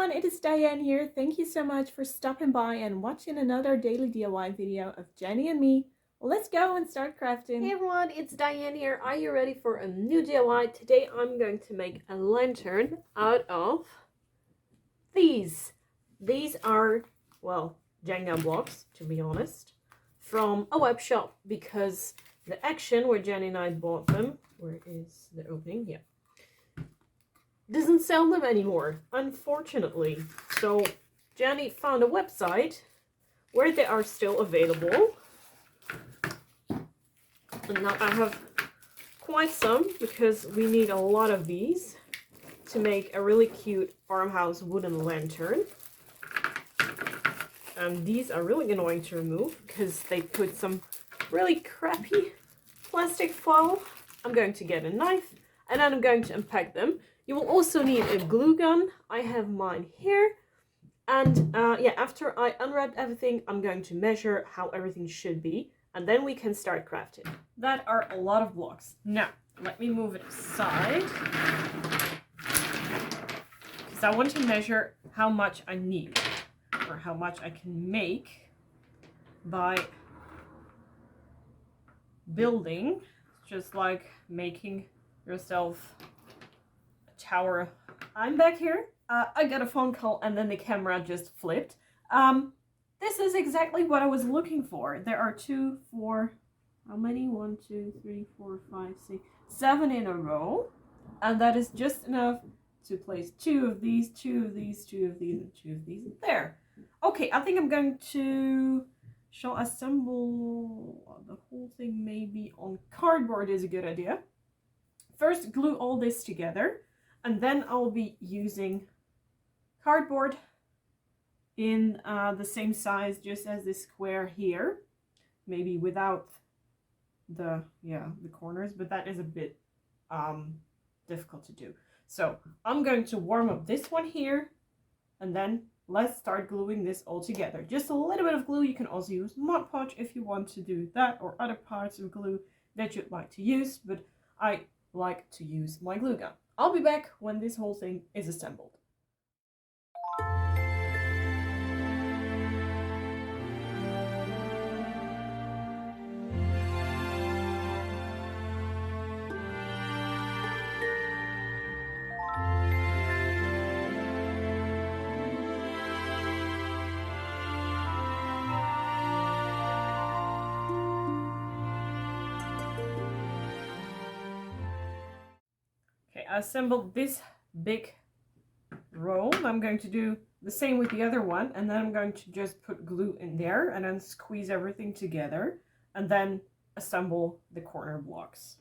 everyone, it is Dyanne here. Thank you so much for stopping by and watching another daily DIY video of Janny and me. Let's go and start crafting. Hey everyone, it's Dyanne here. Are you ready for a new DIY? Today I'm going to make a lantern out of these. These are, well, Jenga blocks, to be honest, from a web shop because the Action where Janny and I bought them, where is the opening? Yeah. Doesn't sell them anymore, unfortunately. So Janny found a website where they are still available. And now I have quite some because we need a lot of these to make a really cute farmhouse wooden lantern. And these are really annoying to remove because they put some really crappy plastic foil. I'm going to get a knife and then I'm going to unpack them. You will also need a glue gun. I have mine here. And yeah, after I unwrap everything, I'm going to measure how everything should be. And then we can start crafting. That are a lot of blocks. Now, let me move it aside. Because I want to measure how much I need. Or how much I can make by building. Just like making yourself tower. I'm back here. I got a phone call and then the camera just flipped. This is exactly what I was looking for. There are 2, 4, how many? 1, 2, 3, 4, 5, 6, 7 in a row. And that is just enough to place 2 of these, 2 of these, 2 of these, and 2 of these. There. Okay, I think I'm going to shall assemble the whole thing maybe on cardboard is a good idea. First, glue all this together. And then I'll be using cardboard in the same size just as this square here. Maybe without the corners, but that is a bit difficult to do. So I'm going to warm up this one here and then let's start gluing this all together. Just a little bit of glue. You can also use Mod Podge if you want to do that or other parts of glue that you'd like to use, but I like to use my glue gun. I'll be back when this whole thing is assembled. Okay, I assembled this big roll. I'm going to do the same with the other one, and then I'm going to just put glue in there and then squeeze everything together and then assemble the corner blocks.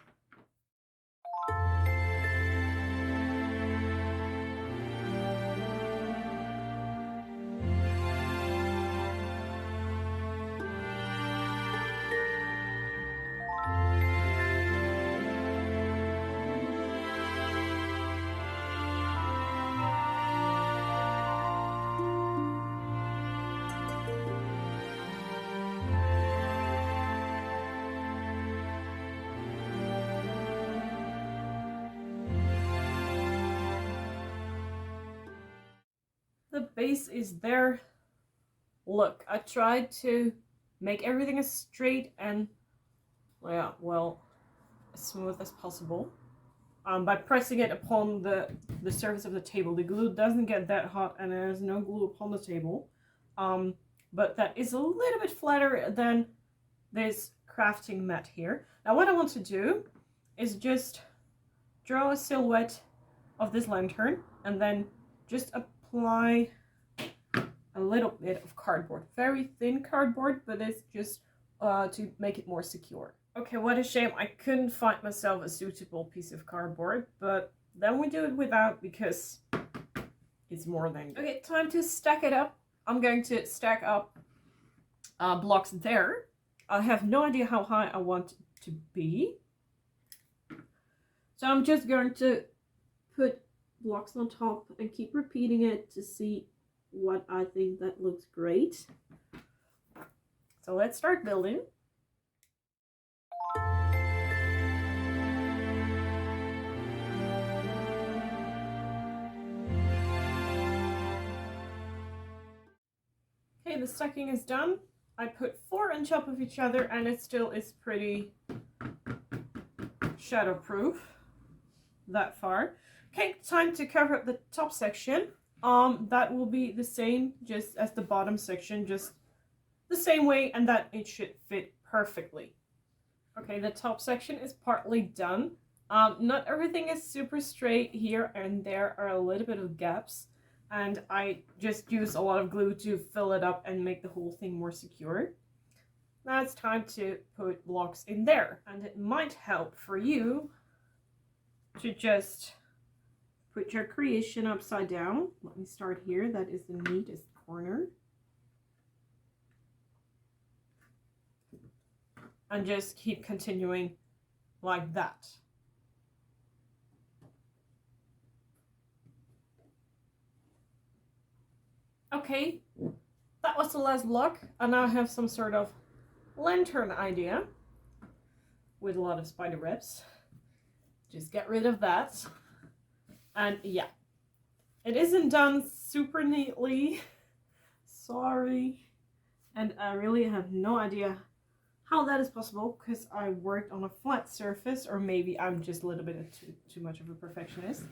The base is there. Look, I tried to make everything as straight and well, as smooth as possible by pressing it upon the surface of the table. The glue doesn't get that hot and there's no glue upon the table, but that is a little bit flatter than this crafting mat here. Now what I want to do is just draw a silhouette of this lantern and then just apply a little bit of cardboard, very thin cardboard, but it's just to make it more secure. Okay, what a shame I couldn't find myself a suitable piece of cardboard, but then we do it without because it's more than good. Okay, time to stack it up. I'm going to stack up blocks there. I have no idea how high I want it to be, so I'm just going to put blocks on top and keep repeating it to see what I think that looks great. So let's start building. Okay, the stacking is done. I put 4 on top of each other and it still is pretty shadowproof that far. Okay, time to cover up the top section. That will be the same just as the bottom section, just the same way, and that it should fit perfectly. Okay, the top section is partly done. Not everything is super straight. Here and there are a little bit of gaps, and I just use a lot of glue to fill it up and make the whole thing more secure. Now it's time to put blocks in there, and it might help for you to just put your creation upside down. Let me start here. That is the neatest corner. And just keep continuing like that. Okay, that was the last block, and now I have some sort of lantern idea with a lot of spider webs. Just get rid of that. And yeah, it isn't done super neatly. Sorry. And I really have no idea how that is possible because I worked on a flat surface, or maybe I'm just a little bit too much of a perfectionist.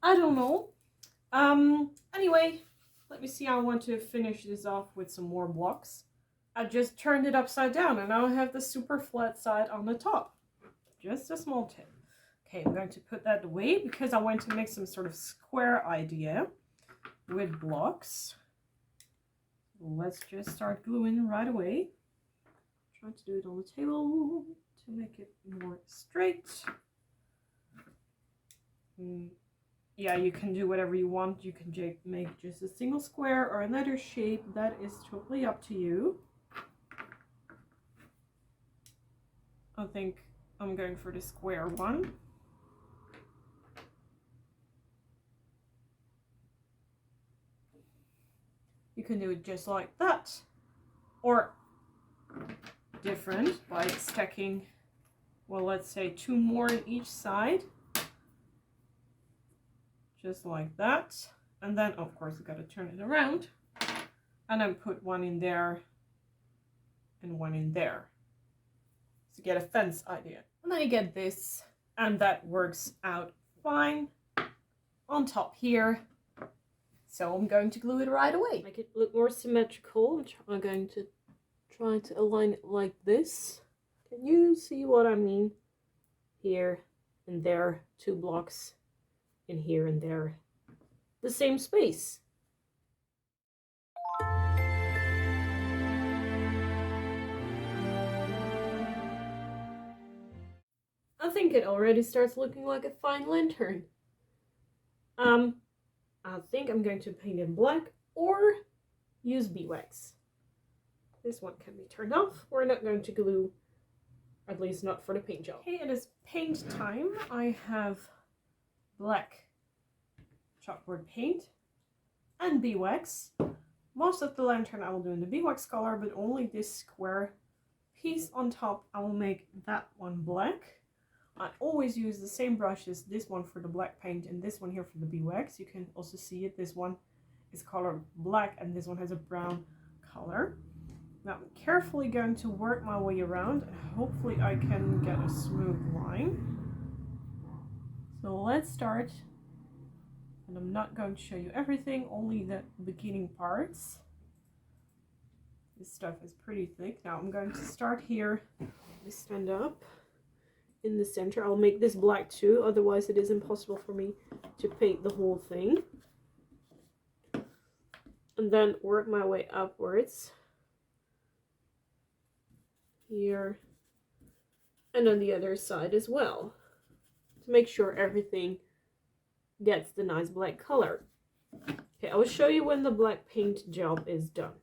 I don't know. Anyway, let me see. I want to finish this off with some more blocks. I just turned it upside down and now I have the super flat side on the top. Just a small tip. Okay, I'm going to put that away because I want to make some sort of square idea with blocks. Let's just start gluing right away. Try to do it on the table to make it more straight. Yeah, you can do whatever you want. You can make just a single square or another shape. That is totally up to you. I think I'm going for the square one. You can do it just like that, or different by stacking, well, let's say 2 more on each side, just like that. And then of course you got to turn it around and then put 1 in there and 1 in there to get a fence idea. And then you get this, and that works out fine on top here. So I'm going to glue it right away. Make it look more symmetrical. I'm going to try to align it like this. Can you see what I mean? Here and there, 2 blocks in here and there. The same space. I think it already starts looking like a fine lantern. I think I'm going to paint it black or use beeswax. This one can be turned off. We're not going to glue, at least not for the paint job. Okay, it is paint time. I have black chalkboard paint and beeswax. Most of the lantern I will do in the beeswax color, but only this square piece on top I will make that one black. I always use the same brushes, this one for the black paint and this one here for the beeswax. You can also see it, this one is colored black and this one has a brown color. Now I'm carefully going to work my way around and hopefully I can get a smooth line. So let's start, and I'm not going to show you everything, only the beginning parts. This stuff is pretty thick. Now I'm going to start here. Let me stand up. In the center, I'll make this black too, otherwise it is impossible for me to paint the whole thing. And then work my way upwards here and on the other side as well, to make sure everything gets the nice black color. Okay, I will show you when the black paint job is done.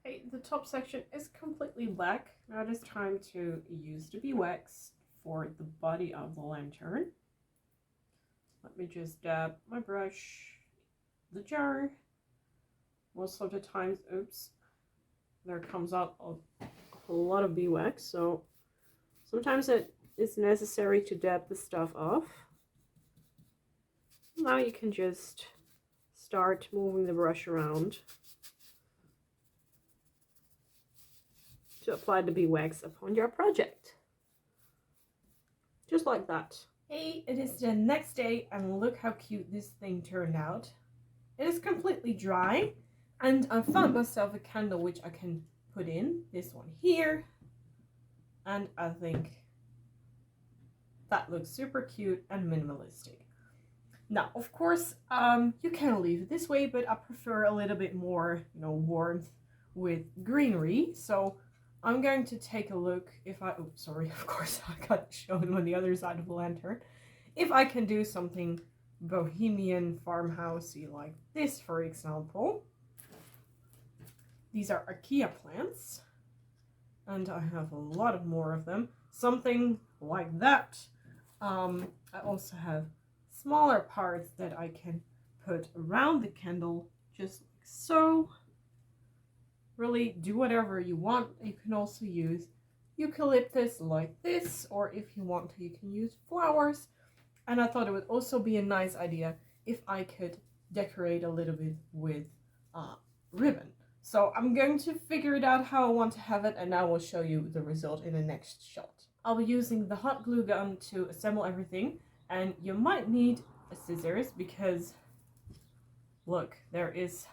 Okay, the top section is completely black. Now it is time to use the beeswax for the body of the lantern. Let me just dab my brush, the jar. Most of the times, oops, there comes out a whole lot of beeswax, so sometimes it is necessary to dab the stuff off. Now you can just start moving the brush around to apply the beeswax upon your project. Just like that. Hey, it is the next day and look how cute this thing turned out. It is completely dry and I found myself a candle which I can put in. This one here. And I think that looks super cute and minimalistic. Now, of course, you can leave it this way, but I prefer a little bit more, warmth with greenery. So I'm going to take a look if I, oh, sorry, of course, I got shown on the other side of the lantern. If I can do something bohemian farmhousey like this, for example. These are IKEA plants, and I have a lot of more of them. Something like that. I also have smaller parts that I can put around the candle, just like so. Really do whatever you want. You can also use eucalyptus like this, or if you want to, you can use flowers. And I thought it would also be a nice idea if I could decorate a little bit with ribbon. So I'm going to figure it out how I want to have it, and I will show you the result in the next shot. I'll be using the hot glue gun to assemble everything, and you might need a scissors because look, there is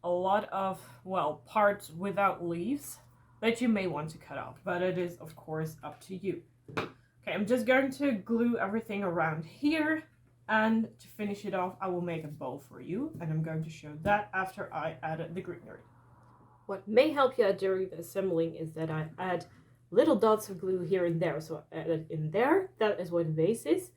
a lot of, well, parts without leaves that you may want to cut off, but it is of course up to you. Okay, I'm just going to glue everything around here, and to finish it off I will make a bow for you, and I'm going to show that after I added the greenery. What may help you during the assembling is that I add little dots of glue here and there. So I added in there, that is what the base is,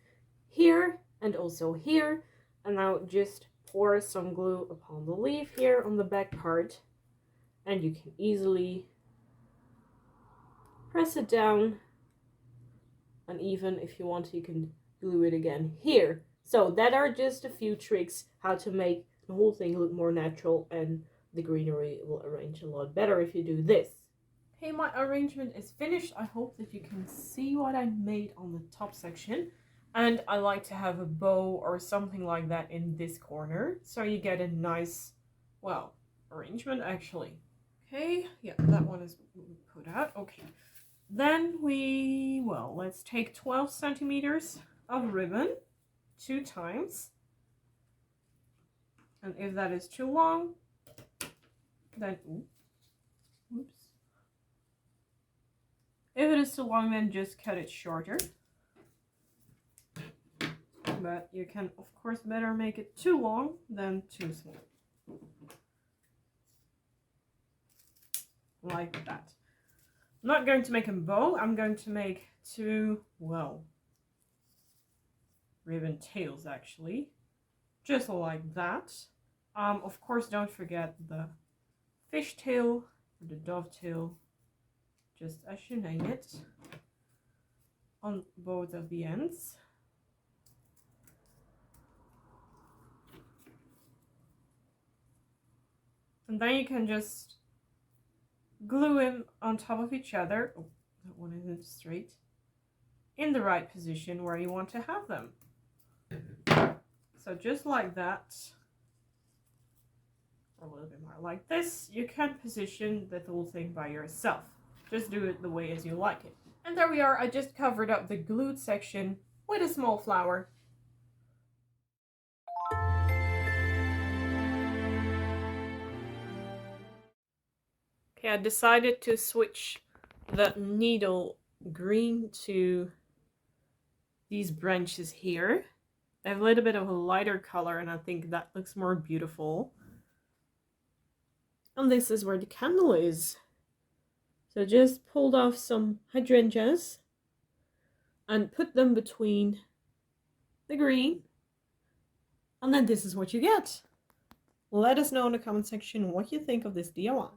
here and also here, and now just pour some glue upon the leaf here on the back part, and you can easily press it down, and even if you want to, you can glue it again here. So that are just a few tricks how to make the whole thing look more natural, and the greenery will arrange a lot better if you do this. Okay, my arrangement is finished. I hope that you can see what I made on the top section. And I like to have a bow or something like that in this corner, so you get a nice, well, arrangement actually. Okay, yeah, that one is put out. Okay, then let's take 12 centimeters of ribbon 2 times. And if that is too long, then, oops. If it is too long, then just cut it shorter. But you can, of course, better make it too long than too small. Like that. I'm not going to make a bow. I'm going to make 2, well, ribbon tails, actually. Just like that. Of course, don't forget the fishtail, or the dovetail, just as you name it, on both of the ends. And then you can just glue them on top of each other. Oh, that one isn't straight. In the right position where you want to have them. So just like that, or a little bit more like this, you can position the whole thing by yourself. Just do it the way as you like it. And there we are. I just covered up the glued section with a small flower. Okay, I decided to switch the needle green to these branches here. They have a little bit of a lighter color, and I think that looks more beautiful. And this is where the candle is. So just pulled off some hydrangeas and put them between the green, and then this is what you get. Let us know in the comment section what you think of this DIY.